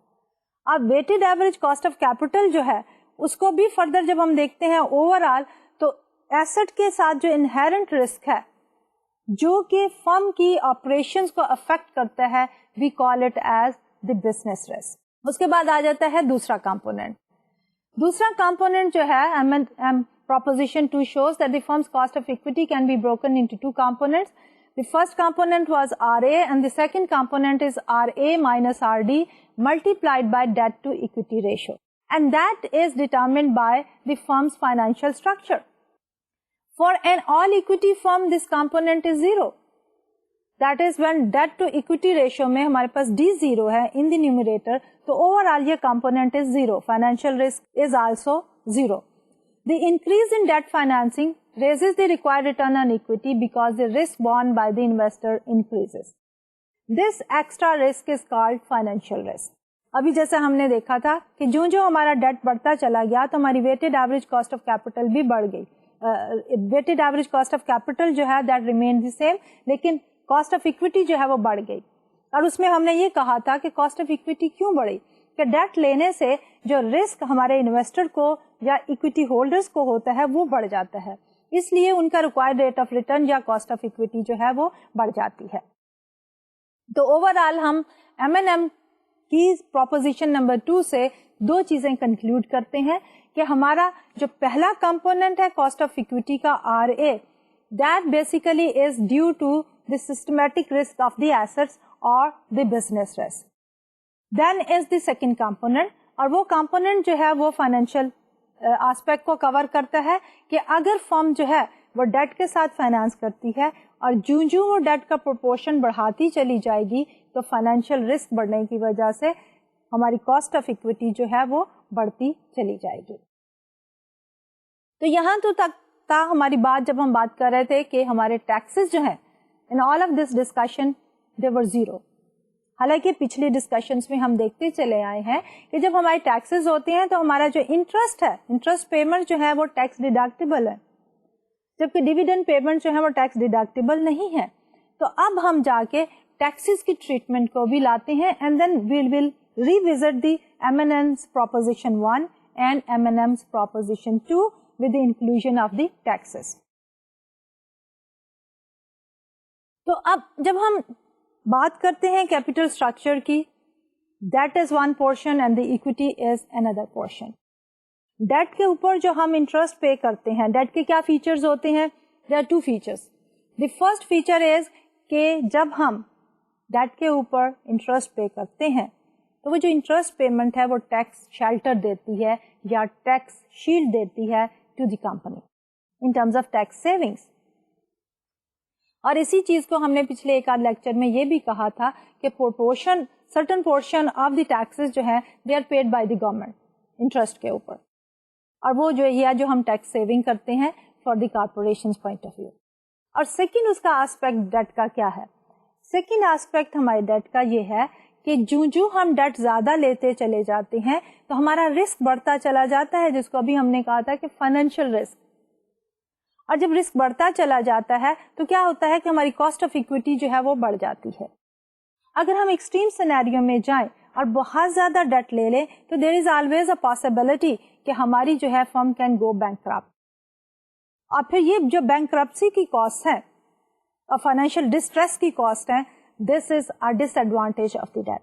اب weighted average cost of capital جو ہے اس کو بھی فردر جب ہم دیکھتے ہیں اوور آل تو ایسٹ کے ساتھ جو انہیرنٹ رسک ہے جو کہ فرم کی آپریشنز کو افیکٹ کرتا ہے, we call it as the business risk. اس کے بعد آ جاتا ہے دوسرا کمپوننٹ. دوسرا کمپوننٹ جو ہے proposition 2 shows that the firm's cost of equity can be broken into two components. The first component was RA and the second component is RA minus RD multiplied by debt to equity ratio. And that is determined by the firm's financial structure. For an all equity firm, this component is 0. That is when debt to equity ratio میں ہمارے پاس D 0 ہے in the numerator, تو overall یہ component is 0. Financial risk is also 0. The increase in debt financing raises the required return on equity because the risk borne by the investor increases. This extra risk is called financial risk. ابھی جیسے ہم نے دیکھا تھا کہ جو ہمارا ڈیٹ بڑھتا چلا گیا تو ہماری weighted average cost of capital بھی بڑھ گئی. Weighted average cost of capital جو ہے دیٹ ریمین دی سیم, لیکن کاسٹ آف اکویٹی جو ہے وہ بڑھ گئی. اور اس میں ہم نے یہ کہا تھا کہ کاسٹ آف اکویٹی کیوں بڑھی, کہ ڈیٹ لینے سے جو رسک ہمارے انویسٹر کو یا اکویٹی ہولڈرز کو ہوتا ہے وہ بڑھ جاتا ہے, اس لیے ان کا ریکوائرڈ ریٹ آف ریٹرن یا کاسٹ آف اکویٹی جو ہے وہ بڑھ جاتی ہے. تو اوور آل ہم M&M کی پروپوزیشن نمبر 2 سے دو چیزیں کنکلوڈ کرتے ہیں کہ ہمارا جو پہلا کمپوننٹ ہے کاسٹ آف اکویٹی کا RA, that basically is due to the systematic risk of the assets or the business risk. Then is the second component, اور وہ component جو ہے وہ financial aspect کو cover کرتا ہے کہ اگر firm جو ہے وہ debt کے ساتھ finance کرتی ہے اور جو وہ debt کا proportion بڑھاتی چلی جائے گی تو financial risk بڑھنے کی وجہ سے ہماری cost of equity جو ہے وہ بڑھتی چلی جائے گی. تو یہاں تو تک تھا ہماری بات جب ہم بات کر رہے تھے کہ ہمارے taxes جو ہیں in all of this discussion they were 0. حالانکہ پچھلی ڈسکشنز میں ہم دیکھتے چلے آئے ہیں کہ جب ہمارے ٹیکسز ہوتے ہیں تو ہمارا جو انٹرسٹ ہے, انٹرسٹ پیمنٹ جو ہے وہ ٹیکس ڈیڈکٹیبل ہے, جبکہ ڈیویڈنڈ پیمنٹ جو ہے وہ ٹیکس ڈیڈکٹیبل نہیں ہے. تو اب ہم جا کے ٹیکسز کی ٹریٹمنٹ کو بھی لاتے ہیں and then we will revisit the M&M's proposition 1 and M&M's proposition 2 with the inclusion of the taxes. تو اب جب ہم بات کرتے ہیں کیپٹل اسٹرکچر کی, that is one portion and the equity is another portion. Debt کے اوپر جو ہم انٹرسٹ پے کرتے ہیں, ڈیٹ کے کیا فیچرز ہوتے ہیں؟ There are 2 features. The first feature is کہ جب ہم ڈیٹ کے اوپر انٹرسٹ پے کرتے ہیں تو وہ جو انٹرسٹ پیمنٹ ہے وہ ٹیکس شیلٹر دیتی ہے یا ٹیکس شیلڈ دیتی ہے to the company in terms of tax savings. اور اسی چیز کو ہم نے پچھلے ایک آدھ لیکچر میں یہ بھی کہا تھا کہ certain portion of the taxes جو ہے they are paid by the government interest کے اوپر, اور وہ جو ہم ٹیکس سیونگ کرتے ہیں for the corporation point of view. اور سیکنڈ اس کا آسپیکٹ ڈیٹ کا کیا ہے؟ سیکنڈ آسپیکٹ ہمارے ڈیٹ کا یہ ہے کہ جو ہم ڈیٹ زیادہ لیتے چلے جاتے ہیں تو ہمارا رسک بڑھتا چلا جاتا ہے, جس کو ابھی ہم نے کہا تھا کہ فائنینشیل رسک. اور جب رسک بڑھتا چلا جاتا ہے تو کیا ہوتا ہے کہ ہماری کاسٹ آف اکویٹی جو ہے وہ بڑھ جاتی ہے. اگر ہم ایکسٹریم سینیریو میں جائیں اور بہت زیادہ ڈیٹ لے لیں تو دیر از آلویز اے پاسبلٹی کہ ہماری جو ہے فرم کین گو بینکرپٹ. اور پھر یہ جو بینکرپسی کی کاسٹ ہے اور فائنینشیل ڈسٹریس کی کاسٹ ہے, this is a disadvantage of the debt.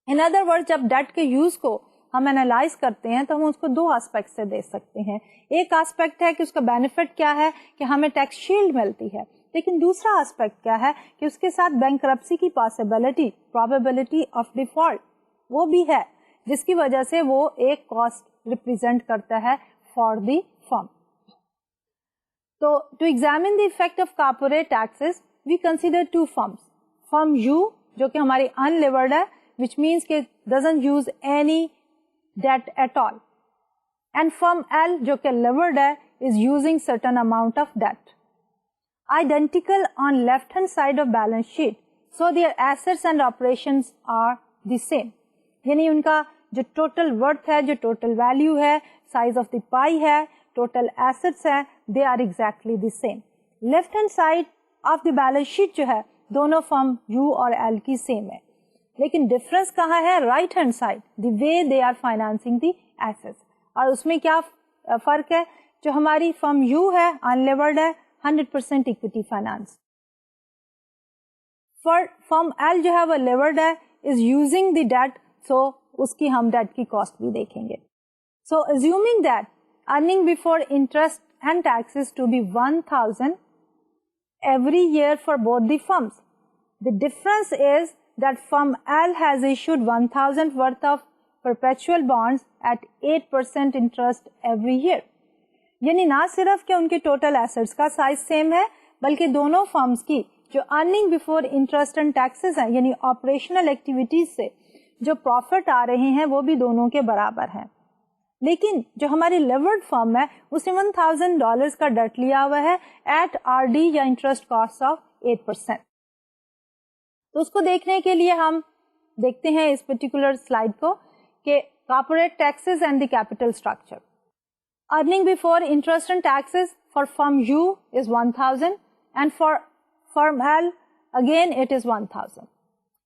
In other word, جب ڈیٹ کے یوز کو ہم اینالائز کرتے ہیں تو ہم اس کو 2 آسپیکٹ سے دیکھ سکتے ہیں. ایک آسپیکٹ ہے کہ اس کا بینیفٹ کیا ہے کہ ہمیں ٹیکس شیلڈ ملتی ہے, لیکن دوسرا آسپیکٹ کیا ہے کہ اس کے ساتھ بینکرپسی کی پاسبلٹی, پروبیبلٹی آف ڈیفالٹ وہ بھی ہے, جس کی وجہ سے وہ ایک کاسٹ ریپرزینٹ کرتا ہے فار دی فرم. تو to examine the effect of corporate taxes we consider 2 firms. Firm U جو کہ ہماری ان لیورڈ ہے, which means کہ doesn't use any debt at all, and firm L جو کہ levered ہے is using certain amount of debt. Identical on left hand side of balance sheet, so their assets and operations are the same. یعنی ان کا جو total worth ہے, جو total value ہے, size of the pie ہے, total assets ہے, they are exactly the same. Left hand side of the balance sheet جو ہے دونوں فرم U اور L کی same ہے, لیکن ڈفرنس کہاں ہے؟ Right hand side, the way they are financing the assets. اور اس میں کیا فرق ہے؟ جو ہماری فرم یو ہے ان لیورڈ ہے, 100% اکویٹی فائنانس. فرم ایل جو ہے وہ لیورڈ ہے, از یوزنگ دی ڈیٹ, سو اس کی ہم ڈیٹ کی کاسٹ بھی دیکھیں گے. So assuming that earning before interest and taxes to be 1,000 every year for both the firms. The difference is that firm L has issued 1,000 worth of perpetual bonds at 8% interest every year. یعنی نہ صرف کہ ان کی ٹوٹل ایسٹس کا سائز سیم ہے بلکہ دونوں فرمز کی جو earning before interest and taxes ہیں یعنی آپریشنل ایکٹیویٹیز سے جو پروفٹ آ رہے ہیں وہ بھی دونوں کے برابر ہیں. لیکن جو ہماری لیورڈ فرم ہے اس نے $1,000 کا ڈیٹ لیا ہوا ہے ایٹ آر ڈی یا انٹرسٹ کاسٹ آف 8%. تو اس کو دیکھنے کے لیے ہم دیکھتے ہیں اس پرٹیکولر سلائڈ کو کہ corporate taxes and the capital structure. Earning before interest and taxes for firm U is 1,000 and for firm L again it is 1,000.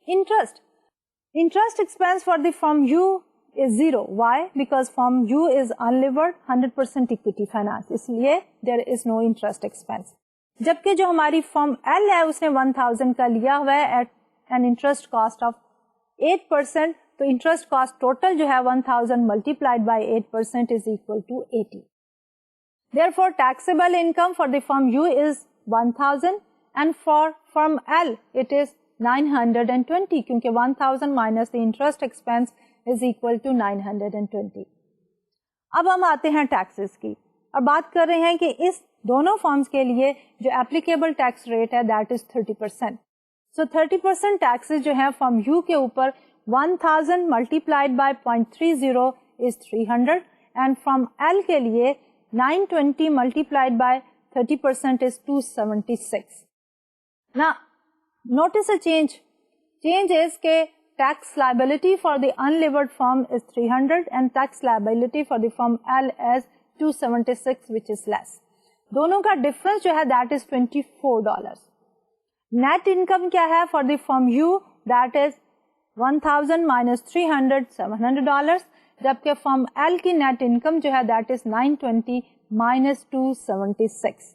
Interest expense for the firm U is 0. Why? Because firm U is unlevered 100% equity finance. اس لیے there is no interest expense. جبکہ جو ہماری firm L ہے اس نے 1,000 کا لیا ہوا ہے at an interest cost of 8%. تو انٹرسٹ کاسٹ ٹوٹل جو ہے 1,000 multiplied by 8% is equal to 80. Therefore, taxable income for the firm U is 1,000 and for firm L it is 920 کیونکہ 1,000 minus the interest expense is equal to 920. اب ہم آتے ہیں ٹیکسز کی اور بات کر رہے ہیں کہ اس دونوں فرمز کے لیے جو اپلیکیبل ٹیکس ریٹ ہے that is 30%. So 30% ٹیکسز جو ہے فرم U کے اوپر 1,000 multiplied by 0.30 is 300 and from L کے لیے 920 multiplied by 30% is 276. Now, notice a change. Change is کہ tax liability for the unlevered firm is 300 and tax liability for the firm L is 276 which is less. دونوں کا difference جو ہے that is $24. Net income کیا ہے for the firm U that is 1,000 minus 300 $700 جبکہ فرم L کی نیٹ انکم جو ہے that is 920 minus 276.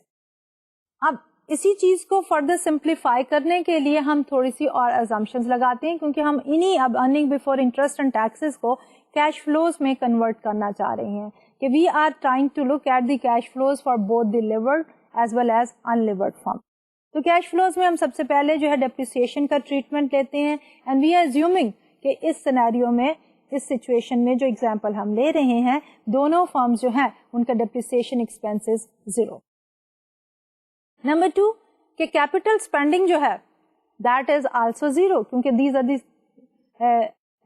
اب اسی چیز کو فردر سمپلیفائی کرنے کے لیے ہم تھوڑی سی اور assumptions لگاتے ہیں کیونکہ ہم انہی اب earning before interest and taxes کو کیش فلوز میں کنورٹ کرنا چاہ رہے ہیں کہ we are trying to look at the cash flows for both the levered as well as unlevered firm. تو کیش فلوز میں ہم سب سے پہلے جو ہے ڈیپریسیشن کا ٹریٹمنٹ لیتے ہیں اینڈ وی آر اسیومنگ کہ اس سینیریو میں اس سچویشن میں جو ایگزامپل ہم لے رہے ہیں دونوں فرمز جو ہیں ان کا ڈیپریسیشن ایکسپینسز 0. نمبر 2 کہ کیپٹل اسپینڈنگ جو ہے دیٹ از آلسو 0 کیونکہ دیز آر دی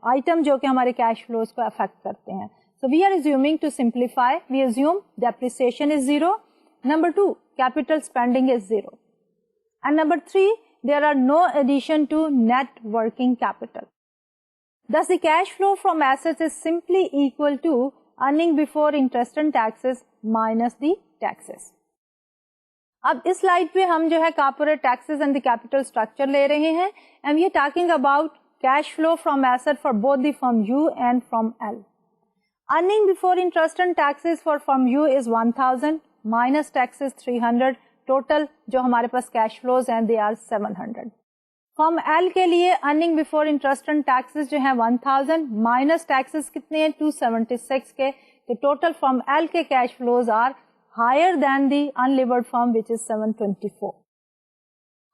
آئٹم جو کہ ہمارے کیش فلوز کو افیکٹ کرتے ہیں. So we are assuming to simplify we assume depreciation is 0. Number 2 capital spending is 0. And number 3, there are no addition to net working capital. Thus, the cash flow from assets is simply equal to earning before interest and taxes minus the taxes. اب اس سلائڈ پہ ہم جو ہے corporate taxes and the capital structure لے رہے ہیں and we are talking about cash flow from asset for both the firm U and from L. Earning before interest and taxes for firm U is 1,000 minus taxes 300. Total جو ہمارے پاس کیش فلوز ہیں دے آر 700. فرم ایل کے لیے earning before interest and taxes جو ہیں 1,000 مائنس ٹیکسز کتنے ہیں 276 کے. تو ٹوٹل فرم ایل کے cash flows are higher than the unlevered firm which is 724.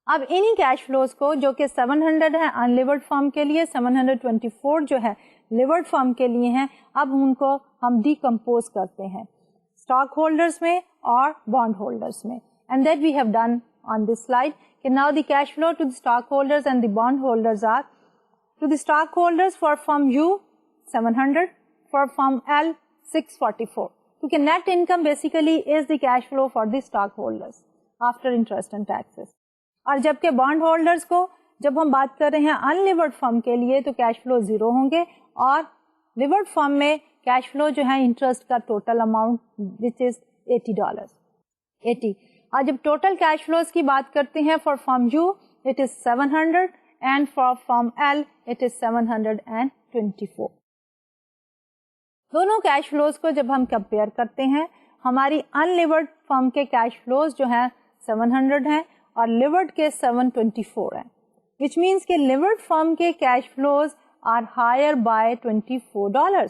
اب انہی کیش فلوز کو جو کہ 700 ہے انلیورڈ فرم کے لیے 724 جو ہے لیورڈ فرم کے لیے ہیں اب ان کو ہم ڈیکمپوز کرتے ہیں اسٹاک ہولڈرز میں اور بانڈ ہولڈرز میں. And that we have done on this slide. Okay, now the cash flow to the stockholders and the bondholders are to the stockholders for firm U 700, for firm L 644. Okay, net income basically is the cash flow for the stockholders after interest and taxes. اور جبکہ بانڈ ہولڈرز کو جب ہم بات کر رہے ہیں ان لیورڈ فرم کے لیے تو کیش فلو 0 ہوں گے اور لیورڈ فرم میں کیش فلو جو ہے انٹرسٹ کا ٹوٹل اماؤنٹ وچ از $80. اور جب ٹوٹل کیش فلوز کی بات کرتے ہیں for firm you it is 700 and for firm L it is 724. دونوں کیش فلوز کو جب ہم کمپیئر کرتے ہیں ہماری ان لیورڈ فرم کے کیش فلوز جو ہیں 700 ہیں اور لیورڈ کے 724 ہیں which means کہ لیورڈ فرم کے cash flows are higher by $24.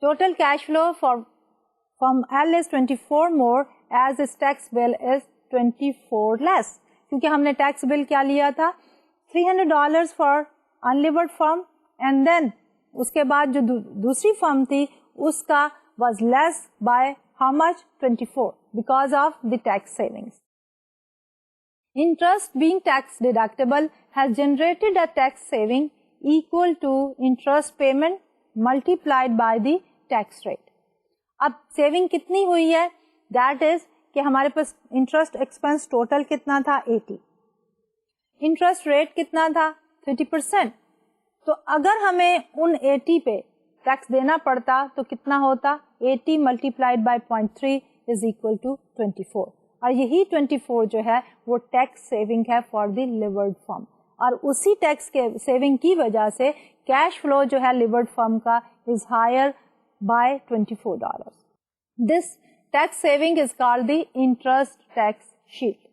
total cash flow from L is 24 more as its tax bill is 24 less. کیونکہ ہم نے ٹیکس بل کیا لیا تھا $300 for unlevered firm, and then اس کے بعد جو دوسری فرم تھی اس کا was less by how much? 24 because of the tax savings. Interest being tax deductible has generated a tax saving equal to interest payment multiplied by the tax rate. اب سیونگ کتنی ہوئی ہے؟ That is کہ ہمارے پاس انٹرسٹ ایکسپینس ٹوٹل کتنا تھا 80, انٹرسٹ ریٹ کتنا تھا 30%. تو اگر ہمیں ان 80 پہ ٹیکس دینا پڑتا تو کتنا ہوتا؟ 80 multiplied by 0.3 is equal to 24. اور یہی 24 جو ہے وہ ٹیکس سیونگ ہے فار دی لیورڈ فرم, اور اسی ٹیکس کے سیونگ کی وجہ سے کیش فلو جو ہے لیورڈ فرم کا is higher by $24. This tax saving is called the interest tax shield.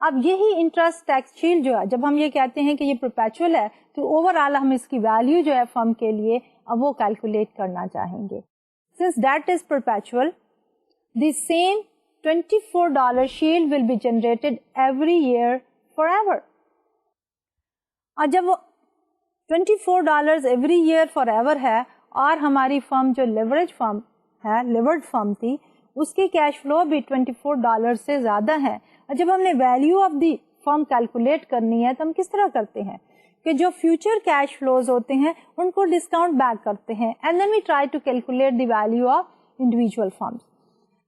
اب یہی انٹرسٹ ٹیکس شیلڈ جو ہے, جب ہم یہ کہتے ہیں کہ یہ پرپیچول ہے تو اوور آل ہم اس کی ویلیو جو ہے فرم کے لیے اب وہ کیلکولیٹ کرنا چاہیں گے. Since that is perpetual, the same $24 shield will be generated every year forever. اور جب وہ $24 ایوری ایئر فار ایور ہے اور ہماری فرم جو لیوریج فرم ہے, لیورڈ فرم تھی, اس کی کیش فلو بھی $24 سے زیادہ ہے. اور جب ہم نے value of the firm calculate کرنی ہے تو ہم کس طرح کرتے ہیں کہ جو فیوچر کیش فلوز ہوتے ہیں ان کو ڈسکاؤنٹ بیک کرتے ہیں, and then we try to calculate the value of individual firms.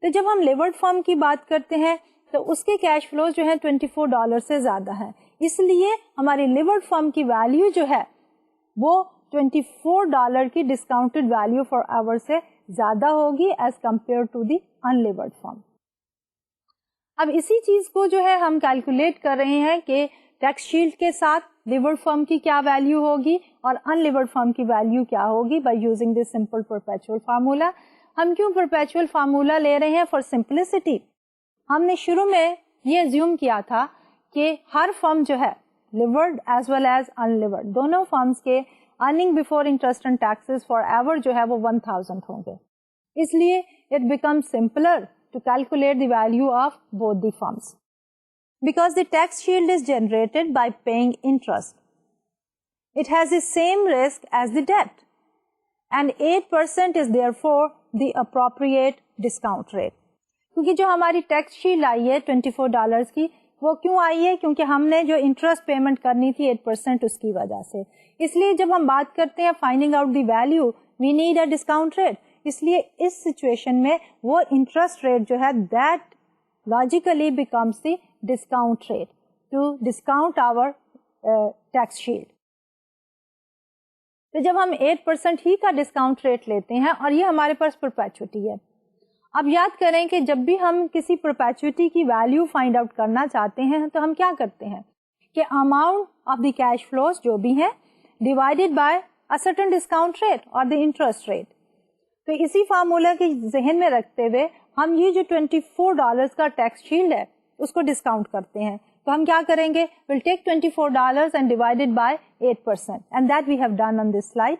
تو جب ہم لیورڈ فرم کی بات کرتے ہیں تو اس کے کیش فلوز جو ہیں $24 سے زیادہ ہیں, اس لیے ہماری لیورڈ فرم کی ویلیو جو ہے وہ $24 کی ڈسکاؤنٹڈ ویلیو فار آور سے زیادہ ہوگی as compare to the unlevered firm. اب اسی چیز کو جو ہے ہم کیلکولیٹ کر رہے ہیں کہ ٹیکس شیلڈ کے ساتھ لیورڈ فرم کی کیا ویلیو ہوگی اور انلیورڈ فرم کی ویلیو کیا ہوگی by using this simple perpetual formula. ہم کیوں پرپیچول فارمولا لے رہے ہیں؟ For simplicity. ہم نے شروع میں یہ ایزیوم کیا تھا کہ ہر فرم جو ہے levered as well as unlevered دونوں فرمز کے earning before interest and taxes forever جو ہے وہ 1000 ہوں گے. اس لیے it become simpler to calculate the value of both the firms because the tax shield is generated by paying interest. It has the same risk as the debt, and 8% is therefore the appropriate discount rate. کیونکہ جو ہماری ٹیکس شیلڈ آئی ہے $24 کی, وہ کیوں آئی ہے؟ کیونکہ ہم نے جو انٹرسٹ پیمنٹ کرنی تھی 8% اس کی وجہ سے. اس لیے جب ہم بات کرتے ہیں finding out the value, we need a discount rate. اس لیے اس سچویشن میں وہ انٹرسٹ ریٹ جو ہے that logically becomes the discount rate to discount our tax shield. تو جب ہم 8% ہی کا ڈسکاؤنٹ ریٹ لیتے ہیں اور یہ ہمارے پاس پرپیچوٹی ہے. اب یاد کریں کہ جب بھی ہم کسی پرپیچوٹی کی ویلیو فائنڈ آؤٹ کرنا چاہتے ہیں تو ہم کیا کرتے ہیں کہ amount of the cash flows جو بھی ہیں divided by a certain discount rate اور the interest rate. تو اسی فارمولا کے ذہن میں رکھتے ہوئے ہم یہ جو $24 کا ٹیکس شیلڈ ہے اس کو ڈسکاؤنٹ کرتے ہیں. تو ہم کیا کریں گے؟ we'll take $24 and divide it by 8%, and that we have done on this slide.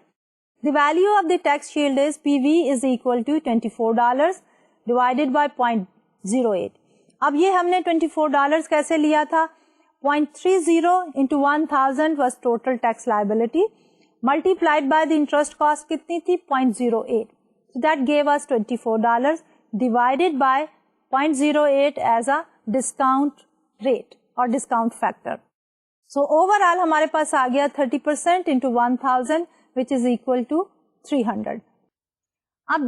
The value of the tax shield is PV is equal to $24 divided by 0.08. اب یہ ہم نے $24 کیسے لیا تھا؟ 0.30 into 1000 was total tax liability multiplied by the interest cost کتنی تھی؟ 0.08. So that gave us $24 divided by 0.08 as a discount rate or discount factor. So overall ہمارے پاس آ گیا 30% into 1000 which is equal to 300. اب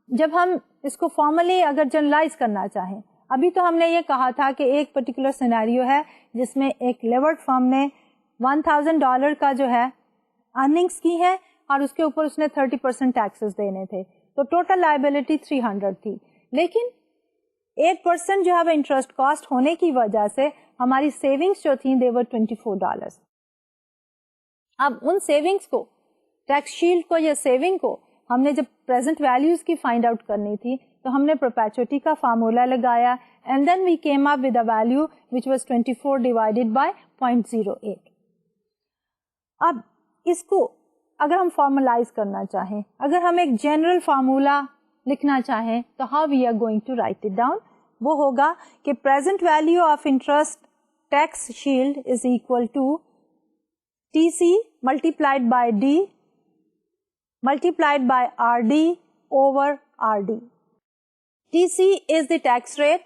جب ہم اس کو فارملی اگر جنرلائز کرنا چاہیں, ابھی تو ہم نے یہ کہا تھا کہ ایک پرٹیکولر سینیریو ہے جس میں ایک لیورڈ فرم نے $1000 کا جو ہے ارننگس کی ہے اور اس کے اوپر اس نے 30% ٹیکسز دینے تھے, تو ٹوٹل لائبلٹی 300 تھی. لیکن 8% جو ہے وہ انٹرسٹ کاسٹ ہونے کی وجہ سے ہماری سیونگس جو تھیں they were $24. اب ان سیونگس کو, ٹیکس شیلڈ کو یا سیونگ کو ہم نے جب پریزنٹ ویلیوز کی فائنڈ آؤٹ کرنی تھی تو ہم نے پرپیچوٹی کا فارمولا لگایا and then we came up with a value which was 24 divided by 0.08. اب اس کو اگر ہم فارملائز کرنا چاہیں, اگر ہم ایک جنرل فارمولا لکھنا چاہیں تو how we are going to write it down. وہ ہوگا کہ present value of interest tax shield is equal to T C multiplied by D multiplied by RD over RD. TC is the tax rate,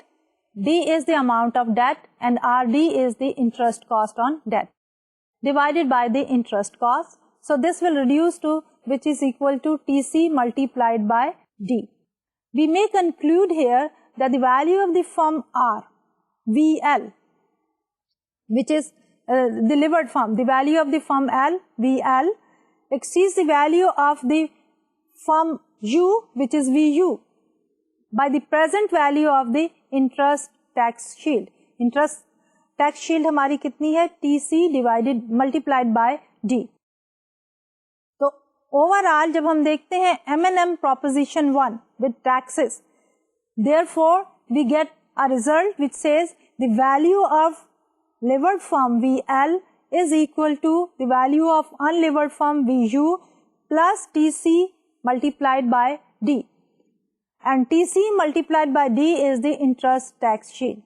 D is the amount of debt, and RD is the interest cost on debt divided by the interest cost. So this will reduce to which is equal to TC multiplied by D. We may conclude here that the value of the firm R, VL, which is the levered firm, the value of the firm L, VL, exceeds the value of the firm U, which is VU, by the present value of the interest tax shield. Interest tax shield ہماری کتنی ہے؟ TC divided multiplied by D. تو overall جب ہم دیکھتے ہیں M&M proposition 1 with taxes, therefore we get a result which says the value of levered firm VL is equal to the value of unlevered firm VU plus TC multiplied by D. And TC multiplied by D is the interest tax shield.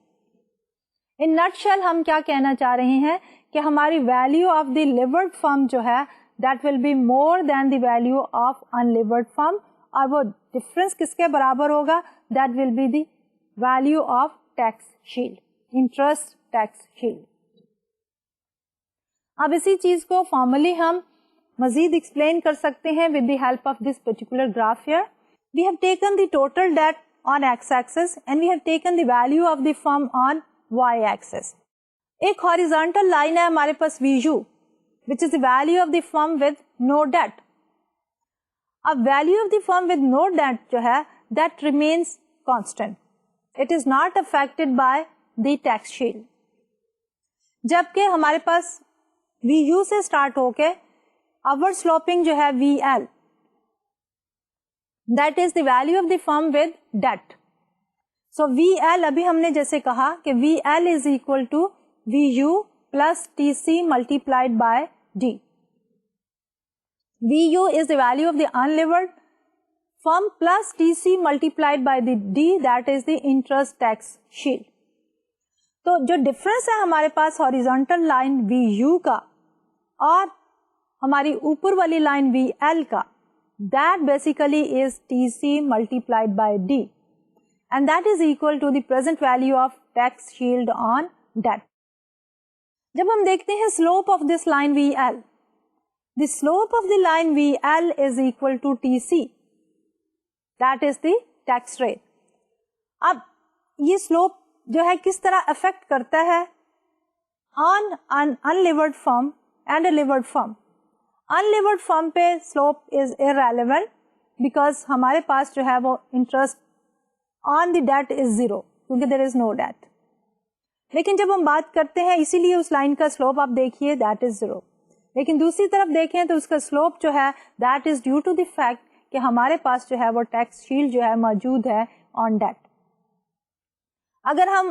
In nutshell ہم کیا کہنا چاہ رہے ہیں کہ ہماری value of the levered firm جو ہے that will be more than the value of unlevered firm, اور وہ difference کس کے برابر ہوگا؟ That will be the value of tax shield, interest tax shield. اب اسی چیز کو فارملی ہم مزید ایکسپلین کر سکتے ہیں with the help of this particular graph here. We have taken the total debt on x-axis and we have taken the value of the firm on y-axis. ایک horizontal line ہے ہمارے پاس VU, which is the value of the firm with no debt. اب value of the firm with no debt جو ہے that remains constant. It is not affected by the tax shield. جبکہ ہمارے پاس VU سے اسٹارٹ ہو کے upward sloping جو ہے VL, that is the value of the firm with debt. So VL ابھی ہم نے جیسے کہا کہ VL is equal to VU plus TC multiplied by D. VU is the value of the unlevered firm plus TC multiplied by the D, that is the interest tax shield. تو جو ڈفرنس ہے ہمارے پاس ہاریزونٹل لائن VU کا اور ہماری اوپر والی لائن VL کا, that basically is TC multiplied by D, and that is equal to the present value of tax shield on debt. جب ہم دیکھتے ہیں slope of this line VL, the slope of the line VL is equal to TC, that is the tax rate. اب یہ slope جو ہے کس طرح افیکٹ کرتا ہے on an unlevered firm and a levered firm. Unlevered firm پہ slope is irrelevant because ہمارے پاس جو ہے وہ interest on the debt is zero کیونکہ there is no debt. لیکن جب ہم بات کرتے ہیں اسی لیے اس لائن کا slope آپ دیکھیے that is zero. لیکن دوسری طرف دیکھیں تو اس کا slope جو ہے that is due to the fact کہ ہمارے پاس جو ہے وہ tax shield جو ہے موجود ہے on debt. اگر ہم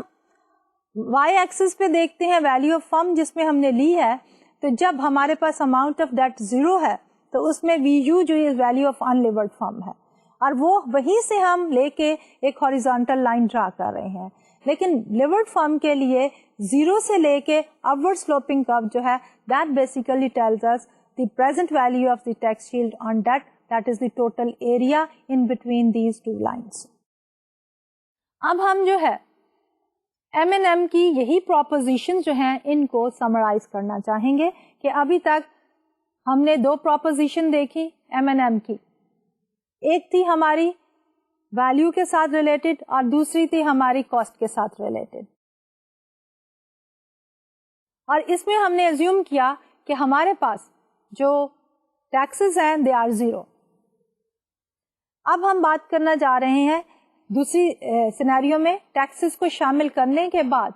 وائی ایکسس پہ دیکھتے ہیں ویلیو آف فرم جس میں ہم نے لی ہے, تو جب ہمارے پاس اماؤنٹ آف ڈیٹ زیرو ہے تو اس میں وی یو جو ویلیو آف ان لیورڈ فرم ہے, اور وہ وہیں سے ہم لے کے ایک ہاریزونٹل لائن ڈرا کر رہے ہیں. لیکن لیورڈ فرم کے لیے زیرو سے لے کے اپورڈ سلوپنگ کرو جو ہے that basically tells us the present value of the tax shield on debt, that is the total area in between these two lines. اب ہم جو ہے M&M کی یہی پروپوزیشن جو ہیں ان کو سمرائز کرنا چاہیں گے کہ ابھی تک ہم نے دو پروپوزیشن دیکھی M&M کی, ایک تھی ہماری ویلیو کے ساتھ ریلیٹڈ اور دوسری تھی ہماری کاسٹ کے ساتھ ریلیٹڈ, اور اس میں ہم نے ایزیوم کیا کہ ہمارے پاس جو ٹیکسز ہیں دے آر زیرو. اب ہم بات کرنا جا رہے ہیں دوسری سینیریو میں ٹیکسز کو شامل کرنے کے بعد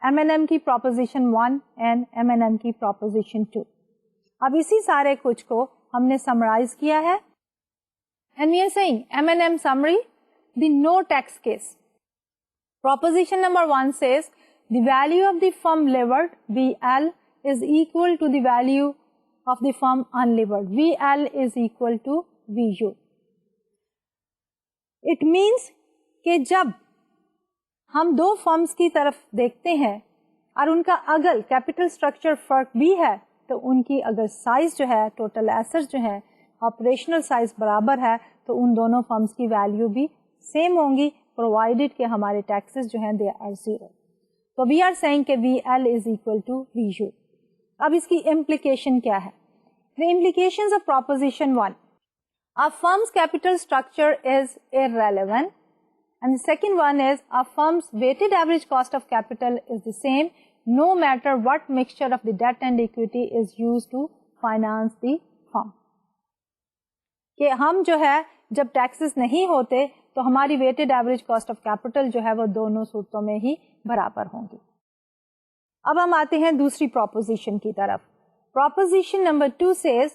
M&M کی پروپوزیشن 1 اینڈ M&M کی پروپوزیشن 2. اب اسی سارے کچھ کو ہم نے سمرائز کیا ہے and we are saying M&M summary, the no tax case. Proposition number 1 says the value of the firm levered VL is equal to the value of the firm unlevered. VL is equal to VU. It means کہ جب ہم دو فرمز کی طرف دیکھتے ہیں اور ان کا اگر کیپٹل اسٹرکچر فرق بھی ہے تو ان کی اگر سائز جو ہے ٹوٹل ایسٹ جو ہے آپریشنل سائز برابر ہے تو ان دونوں فرمز کی ویلیو بھی سیم ہوں گی پرووائڈیڈ کہ ہمارے ٹیکسز جو ہیں دے آر زیرو. تو وی آر سیئنگ کہ V L is equal to V U. اب اس کی امپلیکیشن کیا ہے؟ The implications of proposition 1. A firm's capital structure is irrelevant. And the second one is a firm's weighted average cost of capital is the same no matter what mixture of the debt and equity is used to finance the firm. کہ ہم جو ہے جب ٹیکسز نہیں ہوتے تو ہماری weighted average cost of capital جو ہے وہ دونوں صورتوں میں ہی برابر ہوں گی. اب ہم آتے ہیں دوسری پروپوزیشن کی طرف. Proposition number 2 says,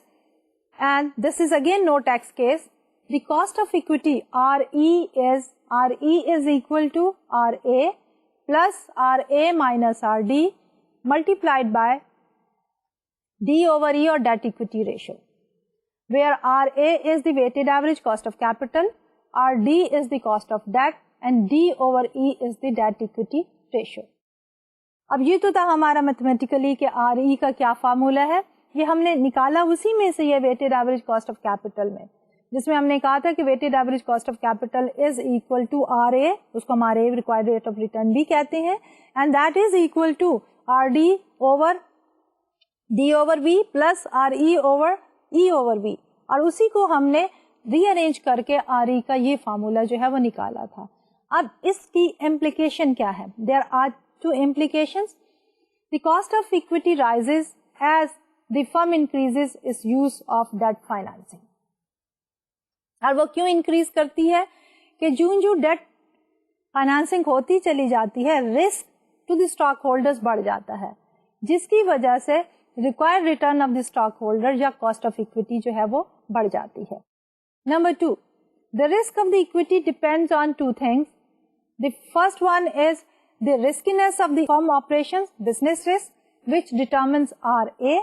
and this is again no tax case, the cost of equity RE is equal to RA plus RA minus RD multiplied by D over E or debt equity ratio, where RA is the weighted average cost of capital, RD is the cost of debt, and D over E is the debt equity ratio. اب یہ تو تھا ہمارا میتھمیٹیکلی کہ آر ای کا کیا فارمولا ہے, یہ ہم نے نکالا اسی میں سے, یہ weighted average cost of capital میں, جس میں ہم نے کہا تھا کہ weighted average cost of capital is equal to R A, اس کو ہم R A required rate of return بھی کہتے ہیں, and that is equal to R D over D over V plus R E over V, اور اسی کو ہم نے ری ارینج کر کے آر ای کا یہ فارمولا جو ہے وہ نکالا تھا. اب اس کی امپلیکیشن کیا ہے؟ There are two implications. The cost of equity rises as the firm increases its use of debt financing. اور وہ کیوں انکریز کرتی ہے کہ جو ڈیٹ فائنانسنگ ہوتی چلی جاتی ہے risk to the stock holders بڑھ جاتا ہے, جس کی وجہ سے required return of the stock holder یا کاسٹ آف اکویٹی جو ہے وہ بڑھ جاتی ہے. Number 2, the risk of the equity depends on two things. The first one is the riskiness of the firm operations, business risk, which determines RA,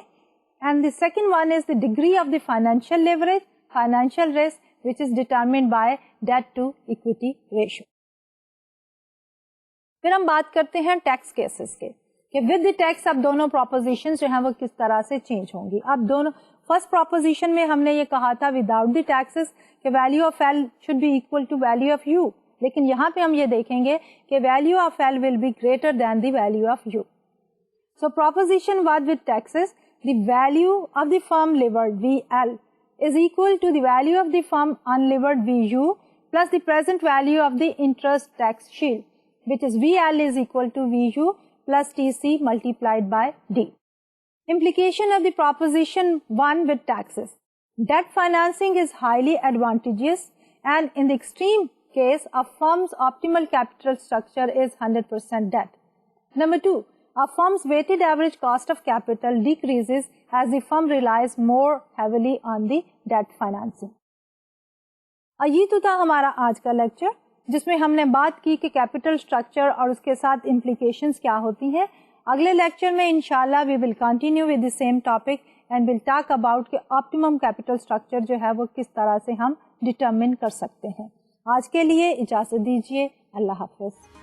and the second one is the degree of the financial leverage, financial risk, which is determined by debt to equity ratio. پھر ہم بات کرتے ہیں ٹیکس کیسز کے کہ ود دی ٹیکس اب دونوں پروپوزیشن جو ہیں وہ کس طرح سے چینج ہوں گی. اب دونوں فرسٹ پروپوزیشن میں ہم نے یہ کہا تھا وداؤٹ دی ٹیکسز کہ value of L should be equal to value of U, لیکن یہاں پہ ہم یہ دیکھیں گے کہ value of L will be greater than the value of U. So proposition 1 with taxes, the value of the firm levered VL is equal to the value of the firm unlevered VU plus the present value of the interest tax shield, which is VL is equal to VU plus TC multiplied by D. Implication of the proposition 1 with taxes. Debt financing is highly advantageous and in the extreme case, a firm's optimal capital structure is 100% debt. Number 2, a firm's weighted average cost of capital decreases as the firm relies more heavily on the debt financing. یہ تو تھا ہمارا آج کا لیکچر جس میں ہم نے بات کی کہ کیپٹل اسٹرکچر اور اس کے ساتھ امپلیکیشنز کیا ہوتی ہیں. اگلے لیکچر میں انشاءاللہ we will continue with the same topic and will talk about کہ optimum capital structure جو ہے وہ کس طرح سے ہم ڈٹرمن کر سکتے ہیں. آج کے لیے اجازت دیجیے. اللہ حافظ.